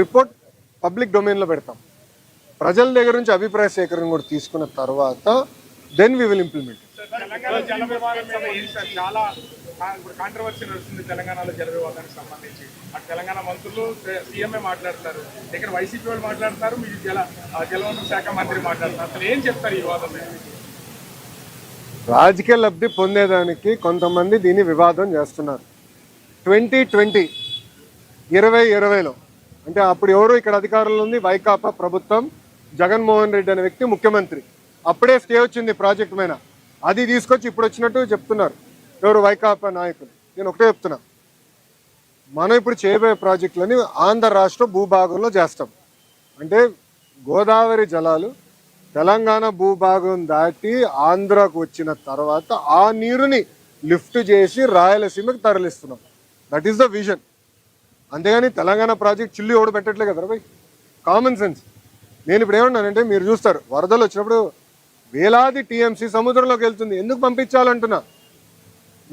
Report public డొమైన్లో పెడతాం. ప్రజల దగ్గర నుంచి అభిప్రాయ సేకరణ కూడా తీసుకున్న తర్వాత then we will implement. Telangana జల వివాదం మీద ఏంటి సార్ చాలా ఇప్పుడు కాంట్రవర్సీ నడుస్తుంది తెలంగాణలో జల వివాదానికి సంబంధించి. అటు తెలంగాణ మంత్రులు సీఎంఏ మాట్లాడతారు, ఇక్కడ వైసీపీ వాళ్ళు మాట్లాడతారు, మీరు జలవనరుల శాఖ మంత్రి మాట్లాడతారు. అసలు ఏం చెప్తారు ఈ వివాదం మీద? రాజకీయ లబ్ధి పొందేదానికి కొంతమంది దీన్ని వివాదం చేస్తున్నారు. 2020లో అంటే అప్పుడు ఎవరు ఇక్కడ అధికారంలో ఉంది వైకాపా ప్రభుత్వం, జగన్మోహన్ రెడ్డి అనే వ్యక్తి ముఖ్యమంత్రి. అప్పుడే స్టే వచ్చింది ప్రాజెక్ట్ మీద, అది తీసుకొచ్చి ఇప్పుడు వచ్చినట్టు చెప్తున్నారు ఎవరు వైకాపా నాయకులు. నేను ఒకటే చెప్తున్నా, మనం ఇప్పుడు చేయబోయే ప్రాజెక్టులని ఆంధ్ర రాష్ట్ర భూభాగంలో చేస్తాం. అంటే గోదావరి జలాలు తెలంగాణ భూభాగం దాటి ఆంధ్రాకు వచ్చిన తర్వాత ఆ నీరుని లిఫ్ట్ చేసి రాయలసీమకి తరలిస్తున్నాం. That is the vision. అంతేగాని తెలంగాణ ప్రాజెక్ట్ చిల్లు ఎవడు పెట్టట్లే కదా భయ్, కామన్ సెన్స్. నేను ఇప్పుడు ఏమన్నానంటే మీరు చూస్తారు, వరదలు వచ్చినప్పుడు వేలాది టీఎంసీ సముద్రంలోకి వెళ్తుంది. ఎందుకు పంపించాలంటున్నా,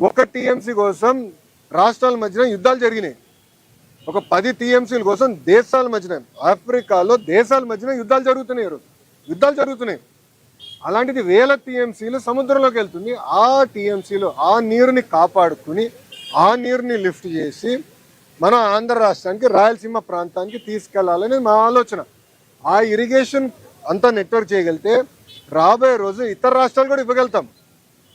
ఒక టీఎంసీ కోసం రాష్ట్రాల మధ్యన యుద్ధాలు జరిగినాయి. ఒక 10 టీఎంసీల కోసం దేశాల మధ్యన, ఆఫ్రికాలో దేశాల మధ్యన యుద్ధాలు జరుగుతున్నాయి. అలాంటిది వేల టీఎంసీలు సముద్రంలోకి వెళ్తుంది. ఆ టీఎంసీలో ఆ నీరుని కాపాడుకుని ఆ నీరుని లిఫ్ట్ చేసి మన ఆంధ్ర రాష్ట్రానికి రాయలసీమ ప్రాంతానికి తీసుకెళ్లాలని మా ఆలోచన. ఆ ఇరిగేషన్ అంతా నెట్వర్క్ చేయగలిగితే రాబోయే రోజు ఇతర రాష్ట్రాలు కూడా ఇవ్వగలుగుతాం.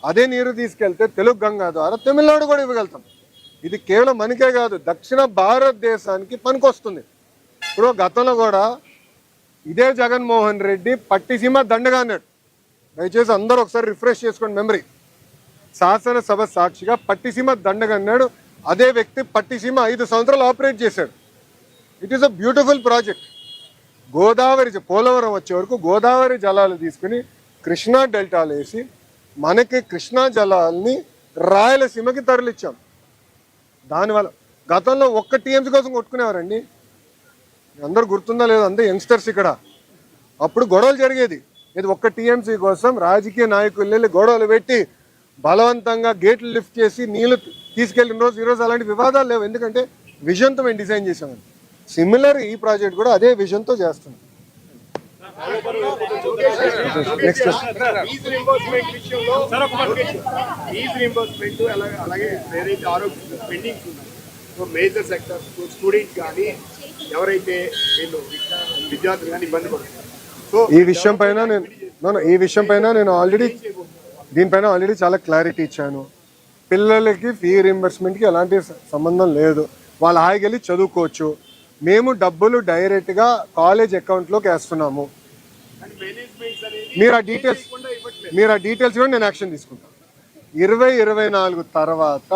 అదే నీరు తీసుకెళ్తే తెలుగు గంగా ద్వారా తమిళనాడు కూడా ఇవ్వగలుగుతాం. ఇది కేవలం మనకే కాదు, దక్షిణ భారతదేశానికి పనికొస్తుంది. ఇప్పుడు గతంలో కూడా ఇదే జగన్మోహన్ రెడ్డి పట్టిసీమ దండగా అన్నాడు. దయచేసి అందరూ ఒకసారి రిఫ్రెష్ చేసుకోండి మెమరీ. శాసనసభ సాక్షిగా పట్టిసీమ దండగా అన్నాడు. అదే వ్యక్తి పట్టిసీమ 5 సంవత్సరాలు ఆపరేట్ చేశాడు. It is a beautiful project. Godavari Polavaram వచ్చే వరకు గోదావరి జలాలు తీసుకుని కృష్ణా డెల్టాలు వేసి మనకి కృష్ణా జలాల్ని రాయలసీమకి తరలిచ్చాం. దానివల్ల గతంలో ఒక్క టీఎంసీ కోసం కొట్టుకునేవారండి. అందరు గుర్తుందా లేదా, అంతే యంగ్స్టర్స్ ఇక్కడ. అప్పుడు గొడవలు జరిగేది. ఇది ఒక్క టీఎంసీ కోసం రాజకీయ నాయకులు వెళ్ళి గొడవలు పెట్టి బలవంతంగా గేట్లు లిఫ్ట్ చేసి నీళ్లు తీసుకెళ్లిన రోజు ఈరోజు అలాంటి వివాదాలు లేవు. ఎందుకంటే విజన్తో మేము డిజైన్ చేసామని. సిమిలర్ ఈ ప్రాజెక్ట్ కూడా అదే విజన్తో చేస్తున్నాం. మేజర్ సెక్టర్స్ స్టూడెంట్స్ కానీ ఎవరైతే విద్యార్థులు కానీ ఇబ్బంది పడుతున్నారు. ఈ విషయం పైన నేను దీనిపైన ఆల్రెడీ చాలా క్లారిటీ ఇచ్చాను. పిల్లలకి ఫీ రీయింబర్స్మెంట్కి ఎలాంటి సంబంధం లేదు. వాళ్ళు హాయిగా వెళ్ళి చదువుకోవచ్చు. మేము డబ్బులు డైరెక్ట్గా కాలేజ్ అకౌంట్లోకి వేస్తున్నాము. మీరు ఆ డీటెయిల్స్ కూడా నేను యాక్షన్ తీసుకుంటాను. 2024 తర్వాత